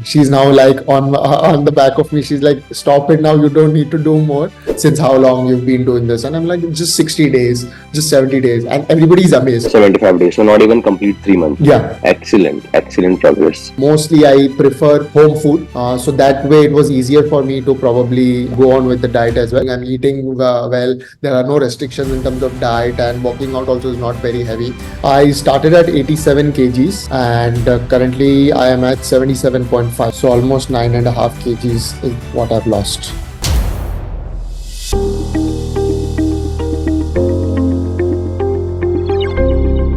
she's now like on the back of me. She's like, stop it now. You don't need to do more. Since how long you've been doing this? And I'm like, just 60 days, just 70 days. And everybody's amazed. 75 days, so not even complete 3 months. Yeah. Excellent progress. Mostly I prefer home food. So that way it was easier for me to probably go on with the diet as well. I'm eating well. There are no restrictions in terms of diet, and walking out also is not very heavy. I started at 87 kgs and currently I am at 77.5. So almost 9.5 kgs is what I've lost.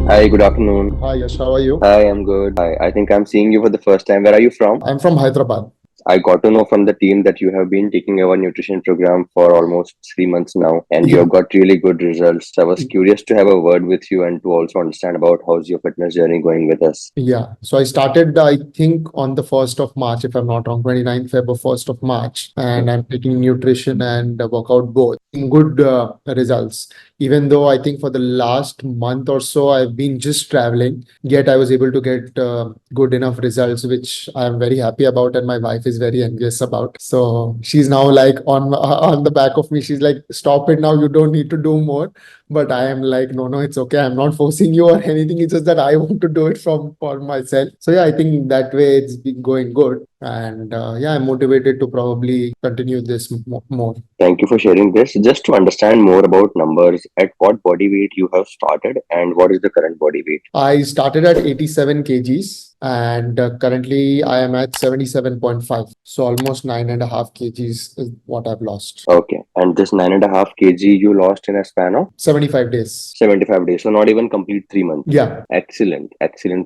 Hi, good afternoon. Hi Yash, how are you? Hi, I'm good. I think I'm seeing you for the first time. Where are you from? I'm from Hyderabad. I got to know from the team that you have been taking our nutrition program for almost 3 months now, and you have got really good results. I was curious to have a word with you and to also understand about how's your fitness journey going with us. Yeah. So I started, I think, on the 1st of March, if I'm not wrong, 29th February, 1st of March. And I'm taking nutrition and workout both. Good results. Even though I think for the last month or so, I've been just traveling, yet I was able to get good enough results, which I'm very happy about. And my wife is very envious about. So she's now like on the back of me. She's like, stop it now. You don't need to do more. But I am like, no, it's okay. I'm not forcing you or anything. It's just that I want to do it for myself. So yeah, I think that way it's been going good. And yeah, I'm motivated to probably continue this more. Thank you for sharing this. Just to understand more about numbers, at what body weight you have started and what is the current body weight? I started at 87 kgs and currently I am at 77.5. So almost 9.5 kgs is what I've lost. Okay. And this 9.5 kg you lost in a span of 75 days. 75 days. So not even complete 3 months. Yeah. Excellent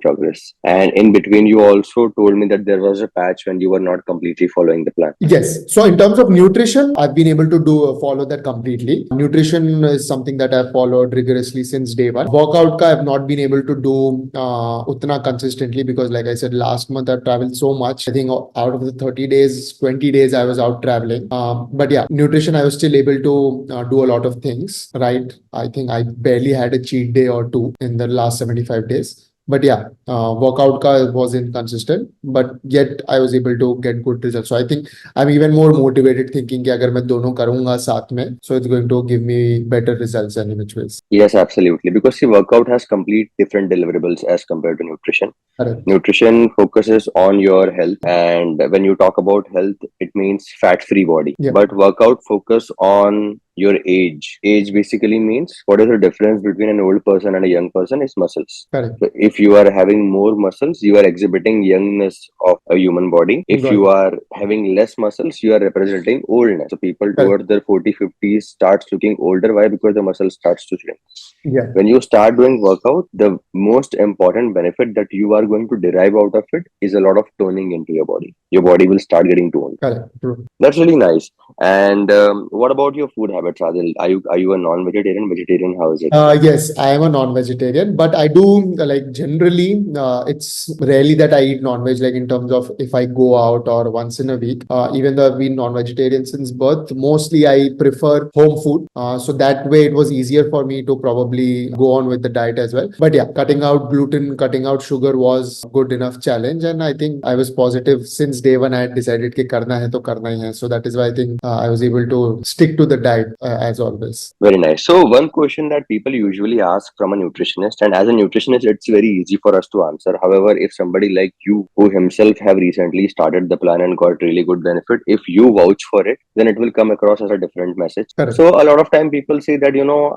progress. And in between, you also told me that there was a patch when you were not completely following the plan. Yes. So in terms of nutrition, I've been able to follow that completely. Nutrition is something that I've followed rigorously since day one. Workout I've not been able to do utna consistently because like I said, last month I traveled so much. I think out of the 30 days, 20 days I was out traveling. But yeah, nutrition, I was still able to do a lot of things, right? I think I barely had a cheat day or two in the last 75 days. But yeah, workout was inconsistent, but yet I was able to get good results. So I think I'm even more motivated thinking कि अगर मैं दोनों करूँगा साथ में, so it's going to give me better results any which ways. Yes, absolutely. Because the workout has complete different deliverables as compared to nutrition. Correct. Nutrition focuses on your health, and when you talk about health, it means fat-free body. Yeah. But workout focus on your age. Age basically means what is the difference between an old person and a young person is muscles. Correct. So if you are having more muscles, you are exhibiting youngness of a human body. If Got you are having less muscles, you are representing oldness. So people towards their 40, 50s starts looking older. Why? Because the muscle starts to shrink. Yeah. When you start doing workout, the most important benefit that you are going to derive out of it is a lot of toning into your body. Your body will start getting toned. Correct. True. That's really nice. And what about your food habits, Adil? Are you a non-vegetarian, vegetarian? How is it? Yes, I am a non-vegetarian, but I do like generally, it's rarely that I eat non-veg, like in terms of if I go out or once in a week. Even though I've been non-vegetarian since birth, mostly I prefer home food. So that way it was easier for me to probably go on with the diet as well. But yeah, cutting out gluten, cutting out sugar was a good enough challenge. And I think I was positive since day one. I had decided कि करना है तो करना ही है. So that is why I think I was able to stick to the diet as always. Very nice. So one question that people usually ask from a nutritionist, and as a nutritionist, it's very easy for us to answer. However, if somebody like you, who himself have recently started the plan and got really good benefit, if you vouch for it, then it will come across as a different message. Correct. So a lot of time people say that,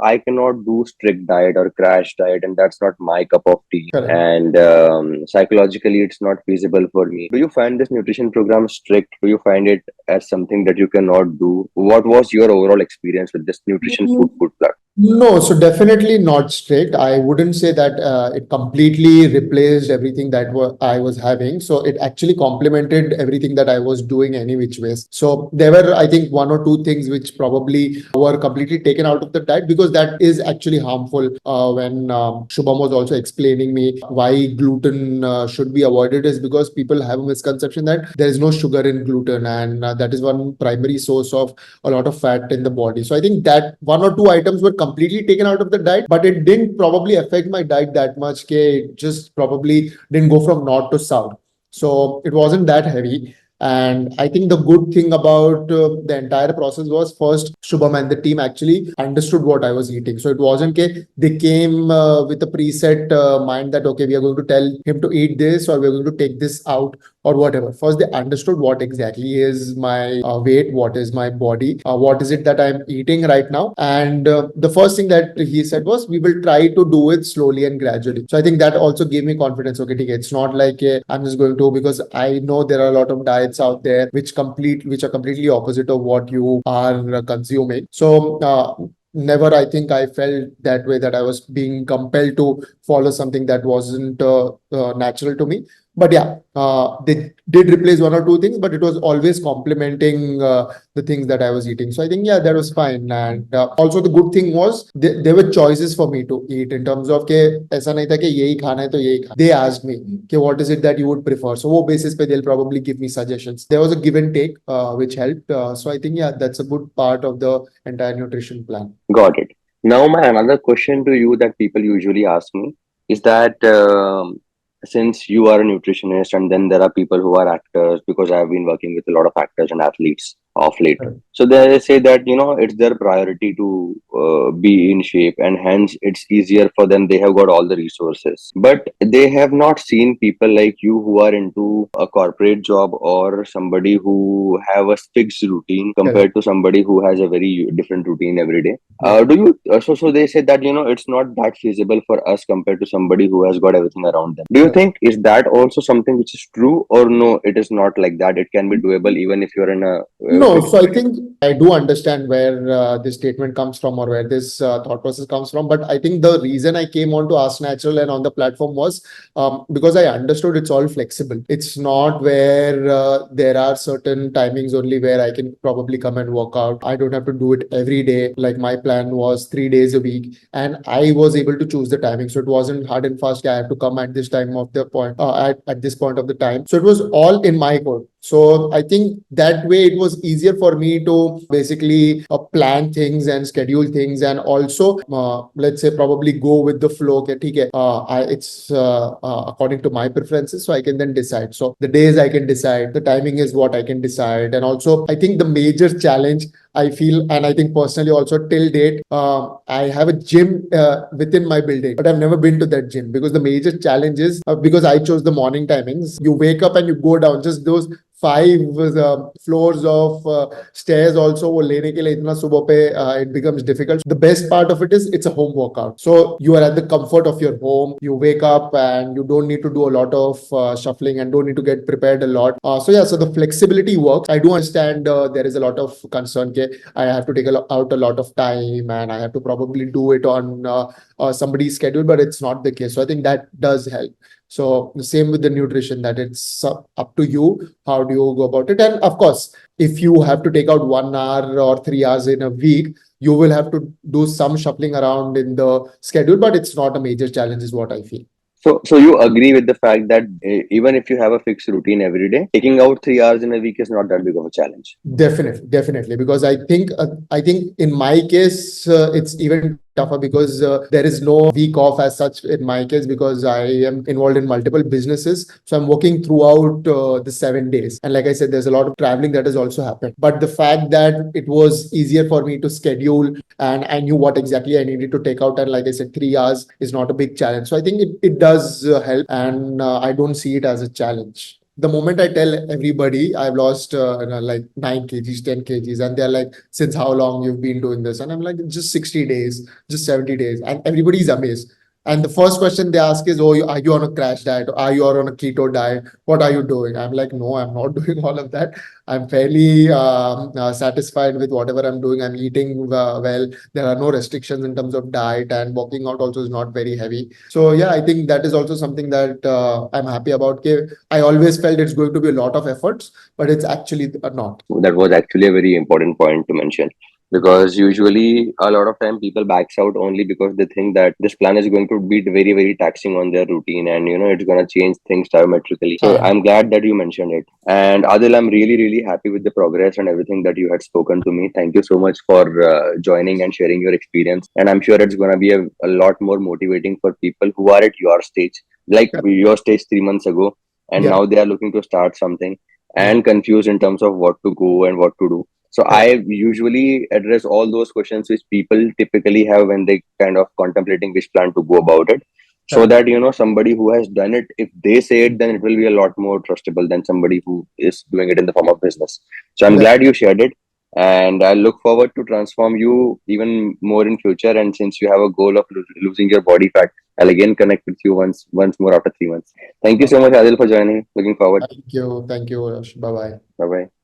I cannot do strict diet or crash diet, and that's not my cup of tea. Correct. And psychologically, it's not feasible for me. Do you find this nutrition program strict? Do you find it as something that you cannot do? What was your overall experience with this nutrition food plan? No, so definitely not strict. I wouldn't say that it completely replaced everything that I was having. So it actually complemented everything that I was doing any which ways. So there were, I think, one or two things which probably were completely taken out of the diet because that is actually harmful. When Shubham was also explaining me why gluten should be avoided is because people have a misconception that there is no sugar in gluten, and that is one primary source of a lot of fat in the body. So I think that one or two items were completely taken out of the diet, but it didn't probably affect my diet that much. It just probably didn't go from north to south. So it wasn't that heavy. And I think the good thing about the entire process was first Shubham and the team actually understood what I was eating. So it wasn't okay, they came with a preset mind that okay, we are going to tell him to eat this or we're going to take this out or whatever. First, they understood what exactly is my weight, what is my body, what is it that I'm eating right now. And the first thing that he said was, we will try to do it slowly and gradually. So I think that also gave me confidence. Okay, it's not like I'm just going to, because I know there are a lot of diets out there which are completely opposite of what you are consuming. So never I think I felt that way, that I was being compelled to follow something that wasn't natural to me. But yeah, they did replace one or two things, but it was always complementing the things that I was eating. So I think, yeah, that was fine. And also the good thing was there were choices for me to eat in terms of के ऐसा नहीं था कि यही खाना है तो यही खा. They asked me कि what is it that you would prefer. So वो basis पे they'll probably give me suggestions. There was a give and take which helped. So I think, yeah, that's a good part of the entire nutrition plan. Got it. Now, my another question to you that people usually ask me is that since you are a nutritionist and then there are people who are actors, because I have been working with a lot of actors and athletes of late. Correct. So they say that it's their priority to be in shape, and hence it's easier for them. They have got all the resources, but they have not seen people like you who are into a corporate job or somebody who have a fixed routine Correct. compared to somebody who has a very different routine every day. Yeah. Do you so they say that it's not that feasible for us compared to somebody who has got everything around them. Do you Yeah. think is that also something which is true, or no? It is not like that. It can be doable even if you're in a No, fixed so I routine. think I do understand where this statement comes from or where this thought process comes from. But I think the reason I came on to Askknatural and on the platform was because I understood it's all flexible. It's not where there are certain timings only where I can probably come and work out. I don't have to do it every day. Like my plan was 3 days a week, and I was able to choose the timing. So it wasn't hard and fast. I have to come at this time of the point, at this point of the time. So it was all in my court. So I think that way it was easier for me to basically plan things and schedule things, and also let's say probably go with the flow. Okay, theek hai, it's according to my preferences, so I can then decide. So the days I can decide, the timing is what I can decide, and also I think the major challenge I feel, and I think personally also till date, I have a gym within my building, but I've never been to that gym because the major challenge is because I chose the morning timings. You wake up and you go down just those five floors of stairs also वो लेने के लिए इतना सुबह पे it becomes difficult. The best part of it is it's a home workout. So you are at the comfort of your home. You wake up and you don't need to do a lot of shuffling and don't need to get prepared a lot. So yeah, so the flexibility works. I do understand there is a lot of concern. Okay, I have to take out a lot of time and I have to probably do it on somebody's schedule, but it's not the case. So I think that does help. So the same with the nutrition, that it's up to you. How do you go about it? And of course, if you have to take out 1 hour or 3 hours in a week, you will have to do some shuffling around in the schedule, but it's not a major challenge, is what I feel. So you agree with the fact that even if you have a fixed routine every day, taking out 3 hours in a week is not that big of a challenge. Definitely, definitely, because I think in my case it's even tougher because there is no week off as such in my case because I am involved in multiple businesses, so I'm working throughout the 7 days, and like I said, there's a lot of traveling that has also happened. But the fact that it was easier for me to schedule and I knew what exactly I needed to take out, and like I said, 3 hours is not a big challenge. So I think it does help, and I don't see it as a challenge. The moment I tell everybody I've lost like 9 kgs, 10 kgs, and they're like, since how long you've been doing this? And I'm like, just 60 days, just 70 days. And everybody's amazed. And the first question they ask is, oh, are you on a crash diet? Are you on a keto diet? What are you doing? I'm like, no, I'm not doing all of that. I'm fairly satisfied with whatever I'm doing. I'm eating well. There are no restrictions in terms of diet, and walking out also is not very heavy. So yeah, I think that is also something that I'm happy about. Okay, I always felt it's going to be a lot of efforts, but it's actually not. That was actually a very important point to mention, because usually a lot of time people backs out only because they think that this plan is going to be very very taxing on their routine, and it's going to change things diametrically. So And I'm glad that you mentioned it. And Adil, I'm really really happy with the progress and everything that you had spoken to me. Thank you so much for joining and sharing your experience, and I'm sure it's going to be a lot more motivating for people who are at your stage, like your stage 3 months ago, and Yeah. now they are looking to start something Yeah. and confused in terms of what to go and what to do. So Correct. I usually address all those questions which people typically have when they kind of contemplating which plan to go about it, so Correct. that somebody who has done it, if they say it, then it will be a lot more trustable than somebody who is doing it in the form of business. So I'm Yeah. glad you shared it, and I look forward to transform you even more in future. And since you have a goal of losing your body fat, I'll again connect with you once more after 3 months. Thank you Okay. so much, Adil, for joining. Looking forward. Thank you. Thank you. Bye bye. Bye bye.